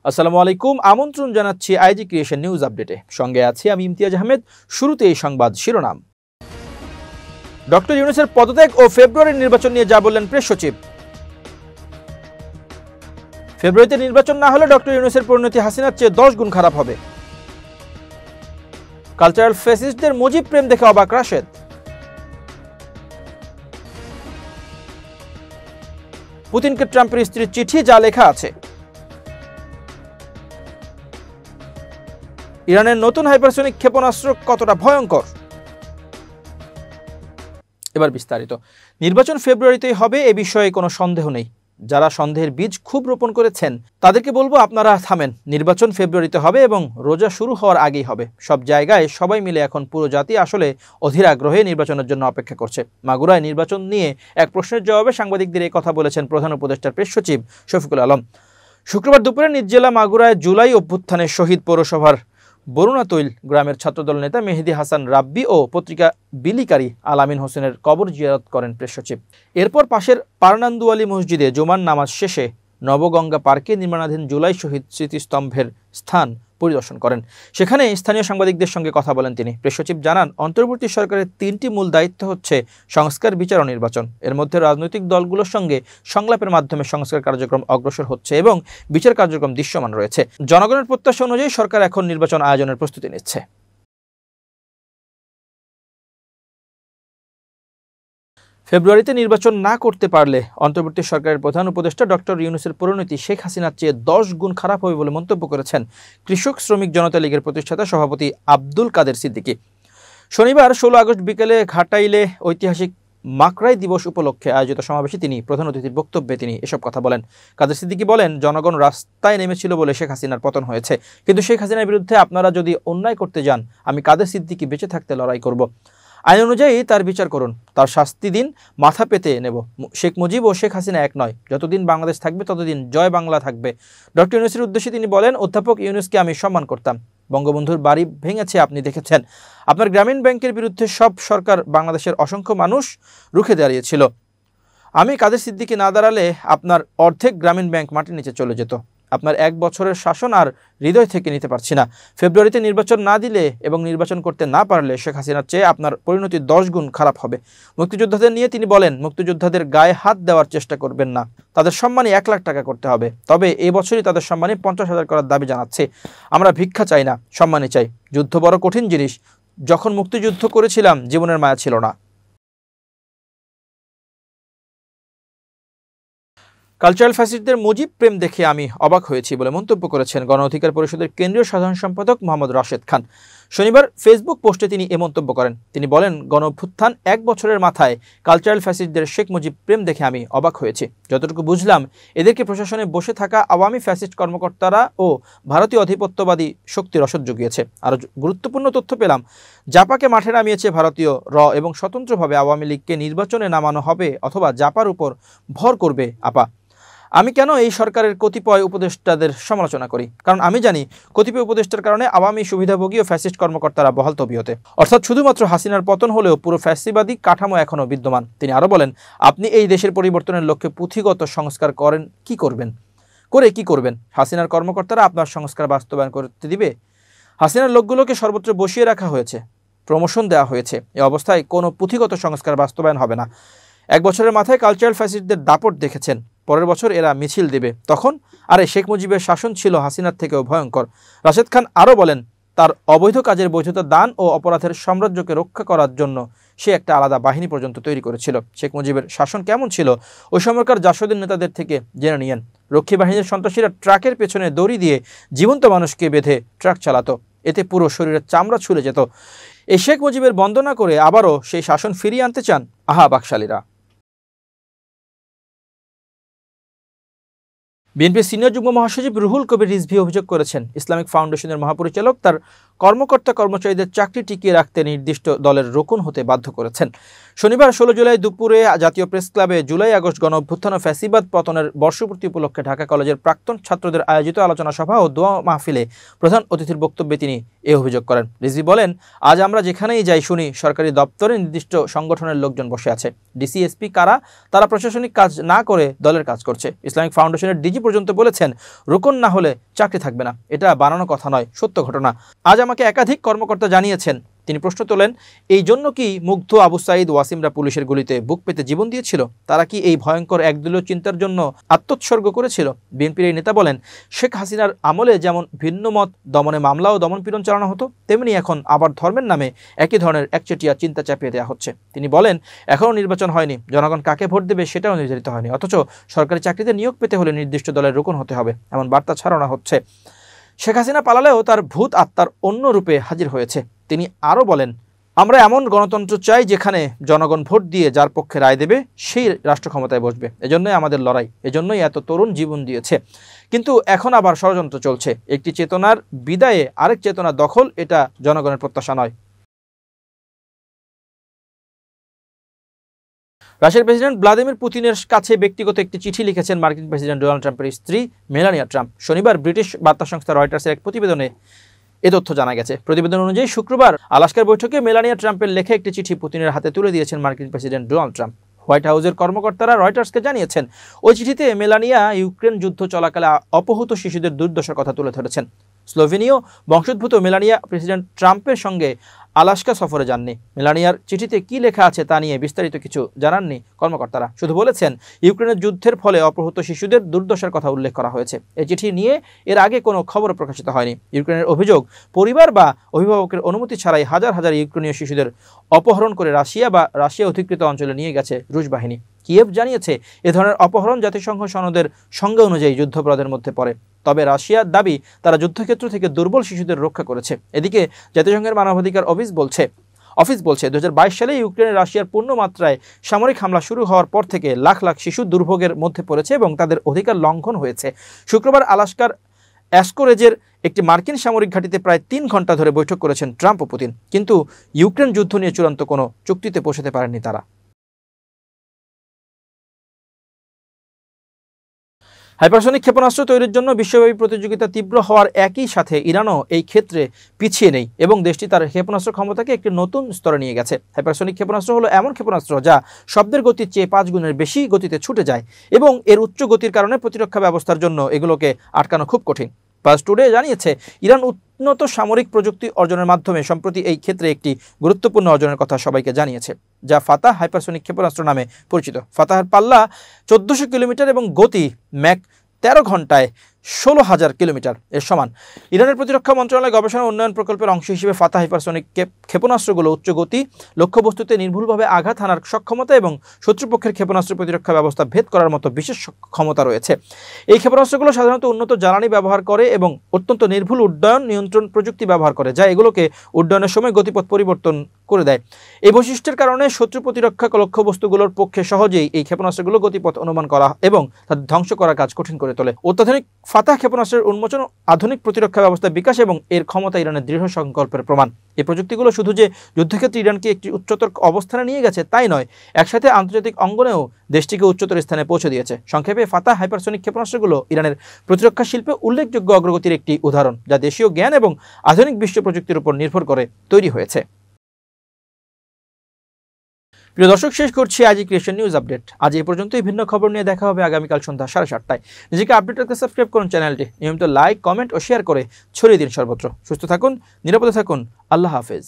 আসসালামু আলাইকুম, আমন্ত্রণ জানাচ্ছি আইজি ক্রিয়েশন নিউজ আপডেটে। সঙ্গে আছি আমি ইমতিয়াজ আহমেদ। শুরুতে এই সংবাদ শিরোনাম। ডক্টর ইউনূসের পদত্যাগ ও ফেব্রুয়ারির নির্বাচন নিয়ে যা বললেন প্রেস সচিব। ফেব্রুয়ারিতে নির্বাচন না হলে ডক্টর ইউনূসের পরিণতি হাসিনার চেয়ে 10 গুণ খারাপ হবে। কালচারাল ফ্যাসিস্টদের মুজিব প্রেম দেখে অবাক রাশেদ। পুতিনকে ট্রাম্পের স্ত্রীর চিঠি যা লেখা আছে। ইরানের নতুন হাইপারসোনিক ক্ষেপণাস্ত্র কতটা ভয়ঙ্কর। এবার বিস্তারিত। নির্বাচন ফেব্রুয়ারিতেই হবে এ বিষয়ে কোনো সন্দেহ নেই। যারা সন্দেহের বীজ খুব রোপণ করেছেন তাদেরকে বলবো আপনারা থামেন। নির্বাচন ফেব্রুয়ারিতে হবে এবং রোজা শুরু হওয়ার আগেই হবে। সব জায়গায় সবাই মিলে এখন পুরো জাতি আসলে অধীর আগ্রহে নির্বাচনের জন্য অপেক্ষা করছে। মাগুরায় নির্বাচন নিয়ে এক প্রশ্নের জবাবে সাংবাদিকদের এই কথা বলেছেন প্রধান উপদেষ্টার প্রেস সচিব শফিকুল আলম। শুক্রবার দুপুরে নিজ জেলা মাগুরায় জুলাই অভ্যুত্থানে শহীদ পৌরসভার বরুণাতৈল গ্রামের ছাত্রদল নেতা মেহেদী হাসান রাব্বি ও পত্রিকা বিলিকারী আলামিন হোসেনের কবর জিয়ারত করেন প্রেস সচিব। এরপর পাশের পারনান্দুয়ালি মসজিদে জুমার নামাজ শেষে নবগঙ্গা পার্কে নির্মাণাধীন জুলাই শহীদ স্মৃতিস্তম্ভের স্থান পরিদর্শন করেন। সেখানে স্থানীয় সাংবাদিকদের সঙ্গে কথা বলেন তিনি। প্রেস সচিব জানান, অন্তর্বর্তী সরকারের 3টি মূল দায়িত্ব হচ্ছে সংস্কার, বিচার ও নির্বাচন। এর মধ্যে রাজনৈতিক দলগুলোর সঙ্গে সংলাপের মাধ্যমে সংস্কার কার্যক্রম অগ্রসর হচ্ছে এবং বিচার কার্যক্রম দৃশ্যমান রয়েছে। জনগণের প্রত্যাশা অনুযায়ী সরকার এখন নির্বাচন আয়োজনের প্রস্তুতি নিচ্ছে। ফেব্রুয়ারিতে নির্বাচন না করতে পারলে অন্তর্বর্তী সরকারের প্রধান উপদেষ্টা ডক্টর ইউনূসের পরিণতি শেখ হাসিনার চেয়ে 10 গুণ খারাপ হবে বলে মন্তব্য করেছেন কৃষক শ্রমিক জনতা লীগের প্রতিষ্ঠাতা সভাপতি আব্দুল কাদের সিদ্দিকী। শনিবার 16 আগস্ট বিকেলে ঘাটাইলে ঐতিহাসিক মাকড়াই দিবস উপলক্ষে আয়োজিত সমাবেশে তিনি প্রধান অতিথির বক্তব্যে তিনি এসব কথা বলেন। কাদের সিদ্দিকী বলেন, জনগণ রাস্তায় নেমেছিল বলে শেখ হাসিনার পতন হয়েছে, কিন্তু শেখ হাসিনার বিরুদ্ধে আপনারা যদি অন্যায় করতে যান, আমি কাদের সিদ্দিকী বেঁচে থাকতে লড়াই করব। আইন অনুযায়ী তার বিচার করুন, তার শাস্তি দিন, মাথা পেতে নেব। শেখ মুজিব ও শেখ হাসিনা এক নয়। যতদিন বাংলাদেশ থাকবে ততদিন জয় বাংলা থাকবে। ডক্টর ইউনূসের উদ্দেশ্যে তিনি বলেন, অধ্যাপক ইউনূসকে আমি সম্মান করতাম। বঙ্গবন্ধুর বাড়ি ভেঙেছে আপনি দেখেছেন। আপনার গ্রামীণ ব্যাংকের বিরুদ্ধে সব সরকার বাংলাদেশের অসংখ্য মানুষ রুখে দাঁড়িয়েছিল। আমি কাদের সিদ্দিকী না দাঁড়ালে আপনার অর্ধেক গ্রামীণ ব্যাংক মাটির নিচে চলে যেত। আপনার 1 বছরের শাসন আর হৃদয় থেকে নিতে পারছি না। ফেব্রুয়ারিতে নির্বাচন না দিলে এবং নির্বাচন করতে না পারলে শেখ হাসিনার চেয়ে আপনার পরিণতি 10 গুণ খারাপ হবে। মুক্তিযোদ্ধাদের নিয়ে তিনি বলেন, মুক্তিযোদ্ধাদের গায়ে হাত দেওয়ার চেষ্টা করবেন না। তাদের সম্মানী 1 লাখ টাকা করতে হবে। তবে এই বছরই তাদের সম্মানী 50,000 করার দাবি জানাচ্ছে। আমরা ভিক্ষা চাই না, সম্মানী চাই। যুদ্ধ বড় কঠিন জিনিস। যখন মুক্তিযুদ্ধ করেছিলাম জীবনের মায়া ছিল না। কালচারাল ফ্যাসিস্টদের মুজিব প্রেম দেখে আমি অবাক হয়েছি বলে মন্তব্য করেছেন গণ অধিকার পরিষদের কেন্দ্রীয় সাধারণ সম্পাদক মোহাম্মদ রাশেদ খান। শনিবার ফেসবুক পোস্টে তিনি এ মন্তব্য করেন। তিনি বলেন, গণ অভ্যুত্থান 1 বছরের মাথায় কালচারাল ফ্যাসিস্টদের শেখ মুজিব প্রেম দেখে আমি অবাক হয়েছি। যতটুকু বুঝলাম, এদেরকে প্রশাসনে বসে থাকা আওয়ামী ফ্যাসিস্ট কর্মকর্তারা ও ভারতীয় আধিপত্যবাদী শক্তির রসদ জুগিয়েছে। আরও গুরুত্বপূর্ণ তথ্য পেলাম, জাপাকে মাঠে নামিয়েছে ভারতীয় এবং স্বতন্ত্রভাবে আওয়ামী লীগকে নির্বাচনে নামানো হবে অথবা জাপার উপর ভর করবে আপা। আমি কেন এই সরকারের কতিপয় উপদেষ্টাদের সমালোচনা করি? কারণ আমি জানি কতিপয় উপদেষ্টার কারণে আওয়ামী সুবিধাভোগী ও ফ্যাসিস্ট কর্মকর্তারা বহাল তবিয়তে। অর্থাৎ শুধুমাত্র হাসিনার পতন হলেও পুরো ফ্যাসিবাদী কাঠামো এখনও বিদ্যমান। তিনি আরও বলেন, আপনি এই দেশের পরিবর্তনের লক্ষ্যে পুঁথিগত সংস্কার করেন কি করবেন? হাসিনার কর্মকর্তারা আপনার সংস্কার বাস্তবায়ন করতে দিবে? হাসিনার লোকগুলোকে সর্বত্র বসিয়ে রাখা হয়েছে, প্রমোশন দেওয়া হয়েছে। এই অবস্থায় কোনো পুঁথিগত সংস্কার বাস্তবায়ন হবে না। 1 বছরের মাথায় কালচারাল ফ্যাসিস্টদের দাপট দেখেছেন। পরের বছর এরা মিছিল দেবে। তখন আরে শেখ মুজিবের শাসন ছিল হাসিনার থেকেও ভয়ঙ্কর। রাশেদ খান আরও বলেন, তার অবৈধ কাজের বৈধতা দান ও অপরাধের সাম্রাজ্যকে রক্ষা করার জন্য সে একটা আলাদা বাহিনী পর্যন্ত তৈরি করেছিল। শেখ মুজিবের শাসন কেমন ছিল ওই সময়কার জাসদের নেতাদের থেকে জেনে নিয়েন। রক্ষী বাহিনীর সন্ত্রাসীরা ট্রাকের পেছনে দড়ি দিয়ে জীবন্ত মানুষকে বেঁধে ট্রাক চালাতো। এতে পুরো শরীরের চামড়া ছুলে যেত। এই শেখ মুজিবের বন্দনা করে আবারও সেই শাসন ফিরিয়ে আনতে চান আহা বাকশালীরা। বিএনপির সিনিয়র যুগ্ম মহাসচিব রুহুল কবির রিজভী অভিযোগ করেছেন, ইসলামিক ফাউন্ডেশনের মহাপরিচালক তার কর্মকর্তা কর্মচারীদের চাকরি টিকিয়ে রাখতে নির্দিষ্ট দলের রোকন হতে বাধ্য করেছেন। শনিবার 16 জুলাই দুপুরে জাতীয় প্রেস ক্লাবে জুলাই আগস্ট গণ অভ্যুত্থান ও ফ্যাসিবাদ পতনের বর্ষপূর্তি উপলক্ষে ঢাকা কলেজের প্রাক্তন ছাত্রদের আয়োজিত আলোচনা সভা ও দোয়া মাহফিলে প্রধান অতিথির বক্তব্যে তিনি এ অভিযোগ করেন। রিজভী বলেন, আজ আমরা যেখানেই যাই শুনি সরকারি দপ্তরে নির্দিষ্ট সংগঠনের লোকজন বসে আছে। ডিসি, এসপি কারা? তারা প্রশাসনিক কাজ না করে দলের কাজ করছে। ইসলামিক ফাউন্ডেশনের ডিজি পর্যন্ত বলেছেন, রোকন না হলে চাকরি থাকবে না। এটা বানানো কথা নয়, সত্য ঘটনা। আজ আমাকে একাধিক কর্মকর্তা জানিয়েছেন। তিনি প্রশ্ন তোলেন, এই জন্য কি মুগ্ধ আবু সাঈদ ওয়াসিমরা পুলিশের গুলিতে বুক পেতে জীবন দিয়েছিল? তারা কি এই ভয়ঙ্কর একদলীয় চিন্তার জন্য আত্মোৎসর্গ করেছিল? বিএনপির এই নেতা বলেন, শেখ হাসিনার আমলে যেমন ভিন্ন মত দমনে মামলা ও দমনপীড়ন চালানো হতো, তেমনি এখন আবার ধর্মের নামে একই ধরনের একচেটিয়া চিন্তা চাপিয়ে দেওয়া হচ্ছে। তিনি বলেন, এখনও নির্বাচন হয়নি, জনগণ কাকে ভোট দেবে সেটাও নির্ধারিত হয়নি, অথচ সরকারি চাকরিতে নিয়োগ পেতে হলে নির্দিষ্ট দলের রোকন হতে হবে, এমন বার্তা ছড়ানো হচ্ছে। শেখ হাসিনা পালালেও তার ভূত আত্মার অন্য রূপে হাজির হয়েছে। তিনি আরও বলেন, আমরা এমন গণতন্ত্র চাই যেখানে জনগণ ভোট দিয়ে যার পক্ষে রায় দেবে সেই রাষ্ট্র ক্ষমতায় বসবে। এজন্যই আমাদের লড়াই, এজন্যই এত তরুণ জীবন দিয়েছে। কিন্তু এখন আবার ষড়যন্ত্র চলছে। একটি চেতনার বিদায়ে আরেক চেতনা দখল, এটা জনগণের প্রত্যাশা নয়। রাশিয়ার প্রেসিডেন্ট ভ্লাদিমির পুতিনের কাছে ব্যক্তিগত একটি চিঠি লিখেছেন মার্কিন প্রেসিডেন্ট ডোনাল্ড ট্রাম্পের স্ত্রী মেলানিয়া ট্রাম্প। শনিবার ব্রিটিশ বার্তা সংস্থা রয়টার্সের এক প্রতিবেদনে এ তথ্য জানা গেছে। প্রতিবেদন অনুযায়ী শুক্রবার আলাস্কার বৈঠকে মেলানিয়া ট্রাম্পের লেখা একটি চিঠি পুতিনের হাতে তুলে দিয়েছেন মার্কিন প্রেসিডেন্ট ডোনাল্ড ট্রাম্প। হোয়াইট হাউসের কর্মকর্তারা রয়টার্সকে জানিয়েছেন, ওই চিঠিতে মেলানিয়া ইউক্রেন যুদ্ধ চলাকালে অপহূত শিশুদের দুর্দশার কথা তুলে ধরেছেন। স্লোভেনীয় বংশোদ্ভূত মেলানিয়া প্রেসিডেন্ট ট্রাম্পের সঙ্গে আলাস্কা সফরে যাননি। মেলানিয়ার চিঠিতে কি লেখা আছে তা নিয়ে বিস্তারিত কিছু জানাননি কর্মকর্তারা, শুধু বলেছেন ইউক্রেনের যুদ্ধের ফলে অপহূত শিশুদের দুর্দশার কথা উল্লেখ করা হয়েছে। এই চিঠি নিয়ে এর আগে কোনো খবর প্রকাশিত হয়নি। ইউক্রেনের অভিযোগ, পরিবার বা অভিভাবকের অনুমতি ছাড়াই হাজার হাজার ইউক্রেনীয় শিশুদের অপহরণ করে রাশিয়া অধিকৃত অঞ্চলে নিয়ে গেছে রুশ বাহিনী। কিয়েভ জানিয়েছে, এ ধরনের অপহরণ জাতিসংঘ সনদের সংজ্ঞা অনুযায়ী যুদ্ধাপরাধের মধ্যে পড়ে। তবে রাশিয়ার দাবি তারা যুদ্ধক্ষেত্র থেকে দুর্বল শিশুদের রক্ষা করেছে। এদিকে জাতিসংঘের মানবাধিকার অফিস বলছে 2022 সালে ইউক্রেনে রাশিয়ার পূর্ণ মাত্রায় সামরিক হামলা শুরু হওয়ার পর থেকে লাখ লাখ শিশু দুর্ভোগের মধ্যে পড়েছে এবং তাদের অধিকার লঙ্ঘন হয়েছে। শুক্রবার আলাস্কার অ্যাসকোরেজের একটি মার্কিন সামরিক ঘাঁটিতে প্রায় 3 ঘন্টা ধরে বৈঠক করেছেন ট্রাম্প ও পুতিন, কিন্তু ইউক্রেন যুদ্ধ নিয়ে চূড়ান্ত কোনো চুক্তিতে পৌঁছাতে পারেননি তারা। হাইপারসনিক ক্ষেপণাস্ত্র তৈরির জন্য বিশ্বব্যাপী প্রতিযোগিতা তীব্র হওয়ার একই সাথে ইরানও এই ক্ষেত্রে পিছিয়ে নেই এবং দেশটি তার ক্ষেপণাস্ত্র ক্ষমতাকে একটি নতুন স্তরে নিয়ে গেছে। হাইপারসনিক ক্ষেপণাস্ত্র হলো এমন ক্ষেপণাস্ত্র যা শব্দের গতির চেয়ে 5 গুণের বেশি গতিতে ছুটে যায় এবং এর উচ্চ গতির কারণে প্রতিরক্ষা ব্যবস্থার জন্য এগুলোকে আটকানো খুব কঠিন। পাস টুডে জানিয়েছে, ইরান উন্নত সামরিক প্রযুক্তি অর্জনের মাধ্যমে সম্প্রতি এই ক্ষেত্রে একটি গুরুত্বপূর্ণ অর্জনের কথা সবাইকে জানিয়েছে, যা ফাতাহ হাইপারসনিক ক্ষেপণাস্ত্র নামে পরিচিত। ফাতাহের পাল্লা 1400 কিলোমিটার এবং গতি ম্যাক 13 ঘন্টায় 16,000 কিলোমিটার এর সমান। ইরানের প্রতিরক্ষা মন্ত্রণালয় গবেষণা উন্নয়ন প্রকল্পের অংশ হিসেবে ফাতাহ হাইপারসনিক ক্ষেপণাস্ত্রগুলো উচ্চ গতি, লক্ষ্যবস্তুতে নির্ভুলভাবে আঘাত হানার সক্ষমতা এবং শত্রুপক্ষের ক্ষেপণাস্ত্র প্রতিরক্ষা ব্যবস্থা ভেদ করার মতো বিশেষ ক্ষমতা রয়েছে। এই ক্ষেপণাস্ত্রগুলো সাধারণত উন্নত জ্বালানি ব্যবহার করে এবং অত্যন্ত নির্ভুল উড্ডয়ন নিয়ন্ত্রণ প্রযুক্তি ব্যবহার করে, যা এগুলোকে উড্ডয়নের সময় গতিপথ পরিবর্তন করে দেয়। এই বৈশিষ্ট্যের কারণে শত্রু প্রতিরক্ষা লক্ষ্যবস্তুগুলোর পক্ষে সহজেই এই ক্ষেপণাস্ত্রগুলো গতিপথ অনুমান করা এবং তাদের ধ্বংস করার কাজ কঠিন করে তোলে। অত্যাধুনিক ফাতাহ ক্ষেপণাস্ত্রের উন্মোচন, আধুনিক প্রতিরক্ষা ব্যবস্থা বিকাশ এবং এর ক্ষমতা ইরানের দৃঢ় সংকল্পের প্রমাণ। এই প্রযুক্তিগুলো শুধু যে যুদ্ধক্ষেত্রে ইরানকে একটি উচ্চতর অবস্থানে নিয়ে গেছে তাই নয়, একসাথে আন্তর্জাতিক অঙ্গনেও দেশটিকে উচ্চতর স্থানে পৌঁছে দিয়েছে। সংক্ষেপে, ফাতাহ হাইপারসনিক ক্ষেপণাস্ত্রগুলো ইরানের প্রতিরক্ষা শিল্পে উল্লেখযোগ্য অগ্রগতির একটি উদাহরণ, যা দেশীয় জ্ঞান এবং আধুনিক বিশ্ব প্রযুক্তির উপর নির্ভর করে তৈরি হয়েছে। প্রিয় দর্শক, শেষ করছি আজই ক্রিয়েশন নিউজ আপডেট। আজ এই পর্যন্তই। ভিন্ন খবর নিয়ে দেখা হবে আগামীকাল সন্ধ্যা 7:30টায়। নিজেকে আপডেট রাখতে সাবস্ক্রাইব করুন চ্যানেলটি, নিয়মিত লাইক, কমেন্ট ও শেয়ার করে ছড়িয়ে দিন সর্বত্র। সুস্থ থাকুন, নিরাপদে থাকুন। আল্লাহ হাফেজ।